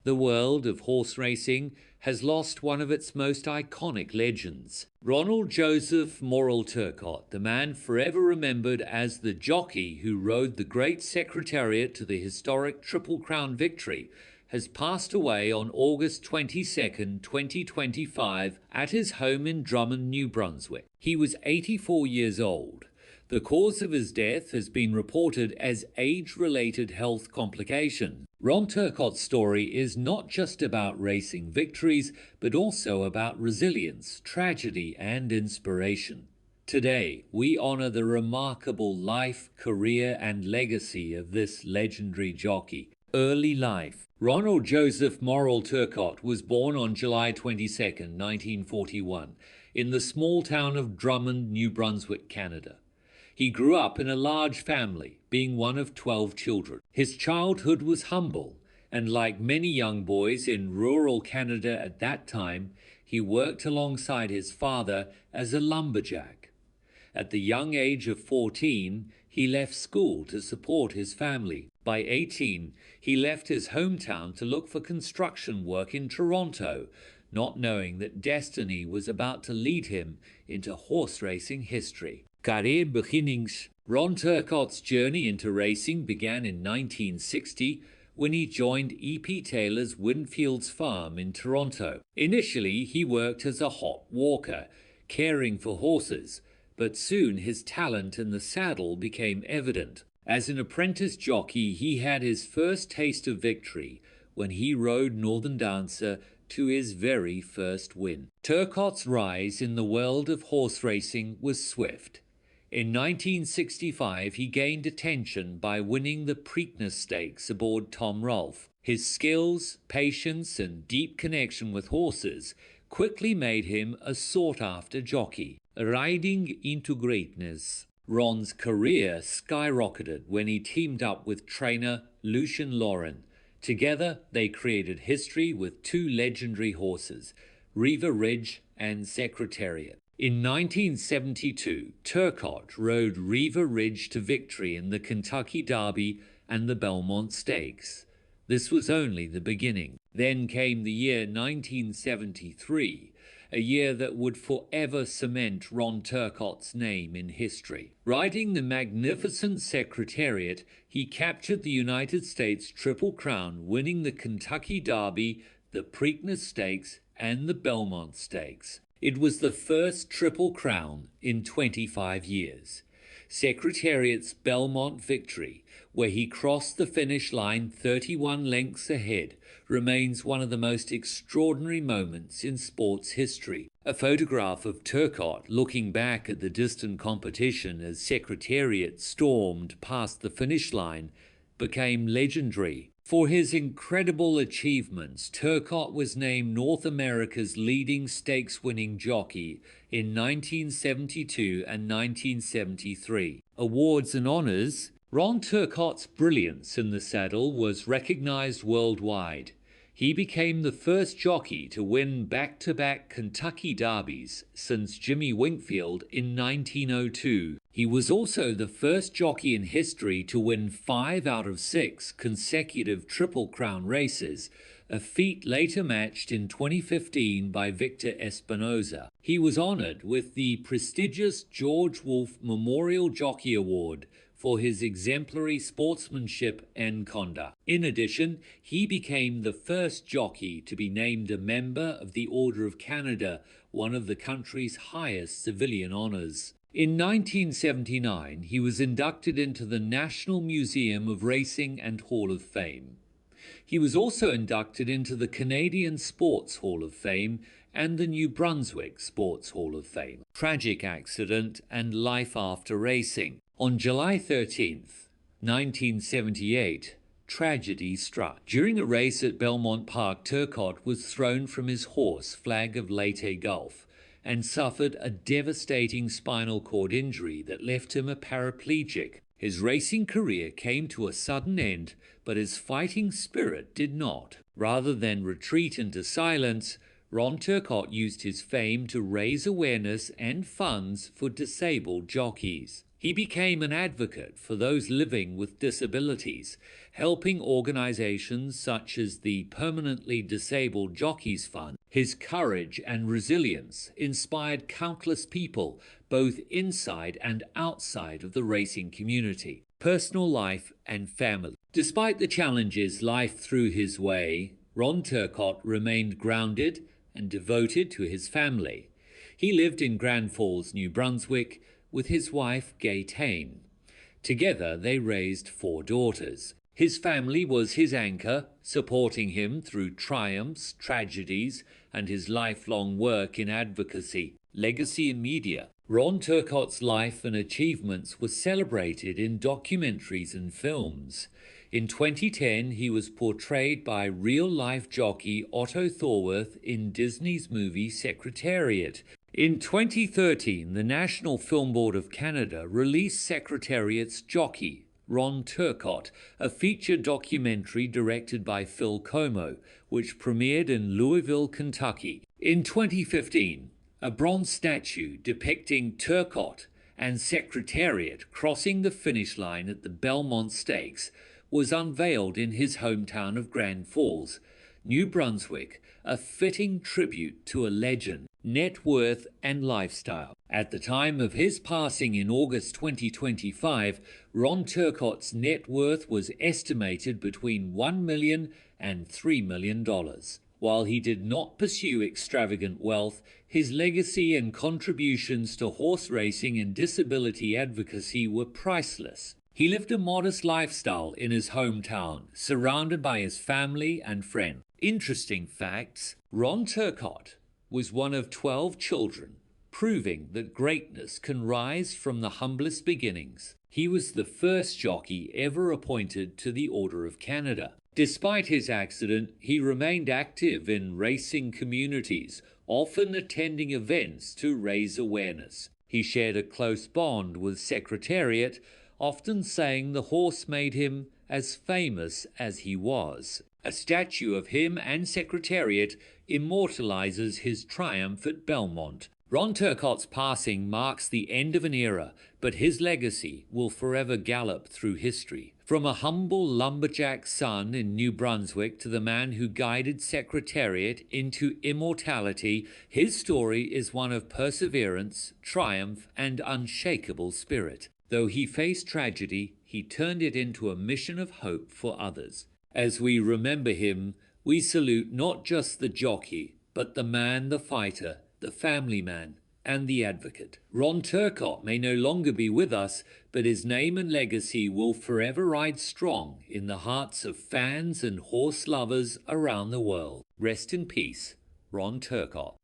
The world of horse racing has lost one of its most iconic legends. Ronald Joseph Morrill Turcotte, the man forever remembered as the jockey who rode the great Secretariat to the historic Triple Crown victory, has passed away on August 22, 2025 at his home in Drummond, New Brunswick. He was 84 years old. The cause of his death has been reported as age-related health complication. Ron Turcotte's story is not just about racing victories, but also about resilience, tragedy, and inspiration. Today, we honor the remarkable life, career, and legacy of this legendary jockey. Early life. Ronald Joseph Morrill Turcotte was born on July 22, 1941, in the small town of Drummond, New Brunswick, Canada. He grew up in a large family, being one of 12 children. His childhood was humble, and like many young boys in rural Canada at that time, he worked alongside his father as a lumberjack. At the young age of 14, he left school to support his family. By 18, he left his hometown to look for construction work in Toronto, not knowing that destiny was about to lead him into horse racing history. Career beginnings. Ron Turcotte's journey into racing began in 1960 when he joined E.P. Taylor's Winfields Farm in Toronto. Initially, he worked as a hot walker, caring for horses, but soon his talent in the saddle became evident. As an apprentice jockey, he had his first taste of victory when he rode Northern Dancer to his very first win. Turcotte's rise in the world of horse racing was swift. In 1965, he gained attention by winning the Preakness Stakes aboard Tom Rolfe. His skills, patience, and deep connection with horses quickly made him a sought-after jockey. Riding into greatness. Ron's career skyrocketed when he teamed up with trainer Lucien Laurin. Together, they created history with two legendary horses, Riva Ridge and Secretariat. In 1972, Turcotte rode Riva Ridge to victory in the Kentucky Derby and the Belmont Stakes. This was only the beginning. Then came the year 1973, a year that would forever cement Ron Turcotte's name in history. Riding the magnificent Secretariat, he captured the United States Triple Crown, winning the Kentucky Derby, the Preakness Stakes, and the Belmont Stakes. It was the first Triple Crown in 25 years. Secretariat's Belmont victory, where he crossed the finish line 31 lengths ahead, remains one of the most extraordinary moments in sports history. A photograph of Turcotte looking back at the distant competition as Secretariat stormed past the finish line became legendary. For his incredible achievements, Turcotte was named North America's leading stakes-winning jockey in 1972 and 1973. Awards and honors. Ron Turcotte's brilliance in the saddle was recognized worldwide. He became the first jockey to win back-to-back Kentucky Derbies since Jimmy Winkfield in 1902. He was also the first jockey in history to win 5 out of 6 consecutive Triple Crown races, a feat later matched in 2015 by Victor Espinoza. He was honored with the prestigious George Wolfe Memorial Jockey Award for his exemplary sportsmanship and conduct. In addition, he became the first jockey to be named a member of the Order of Canada, one of the country's highest civilian honors. In 1979, he was inducted into the National Museum of Racing and Hall of Fame. He was also inducted into the Canadian Sports Hall of Fame and the New Brunswick Sports Hall of Fame. Tragic accident and life after racing. On July 13th, 1978, tragedy struck. During a race at Belmont Park, Turcotte was thrown from his horse, Flag of Leyte Gulf, and suffered a devastating spinal cord injury that left him a paraplegic. His racing career came to a sudden end, but his fighting spirit did not. Rather than retreat into silence, Ron Turcotte used his fame to raise awareness and funds for disabled jockeys. He became an advocate for those living with disabilities, helping organizations such as the Permanently Disabled Jockeys Fund. His courage and resilience inspired countless people, both inside and outside of the racing community. Personal life and family. Despite the challenges life threw his way, Ron Turcotte remained grounded and devoted to his family. He lived in Grand Falls, New Brunswick, with his wife Gay Tane. Together they raised 4 daughters. His family was his anchor, supporting him through triumphs, tragedies, and his lifelong work in advocacy, legacy and media. Ron Turcotte's life and achievements were celebrated in documentaries and films. In 2010, he was portrayed by real-life jockey Otto Thorworth in Disney's movie Secretariat. In 2013, the National Film Board of Canada released Secretariat's Jockey, Ron Turcotte, a feature documentary directed by Phil Como, which premiered in Louisville, Kentucky. In 2015, a bronze statue depicting Turcotte and Secretariat crossing the finish line at the Belmont Stakes was unveiled in his hometown of Grand Falls, New Brunswick, a fitting tribute to a legend, net worth and lifestyle. At the time of his passing in August 2025, Ron Turcotte's net worth was estimated between $1 million and $3 million. While he did not pursue extravagant wealth, his legacy and contributions to horse racing and disability advocacy were priceless. He lived a modest lifestyle in his hometown, surrounded by his family and friends. Interesting facts: Ron Turcotte was one of 12 children, proving that greatness can rise from the humblest beginnings. He was the first jockey ever appointed to the Order of Canada. Despite his accident, he remained active in racing communities, often attending events to raise awareness. He shared a close bond with Secretariat, often saying the horse made him as famous as he was. A statue of him and Secretariat immortalizes his triumph at Belmont. Ron Turcotte's passing marks the end of an era, but his legacy will forever gallop through history. From a humble lumberjack son in New Brunswick to the man who guided Secretariat into immortality, his story is one of perseverance, triumph, and unshakable spirit. Though he faced tragedy, he turned it into a mission of hope for others. As we remember him, we salute not just the jockey, but the man, the fighter, the family man, and the advocate. Ron Turcotte may no longer be with us, but his name and legacy will forever ride strong in the hearts of fans and horse lovers around the world. Rest in peace, Ron Turcotte.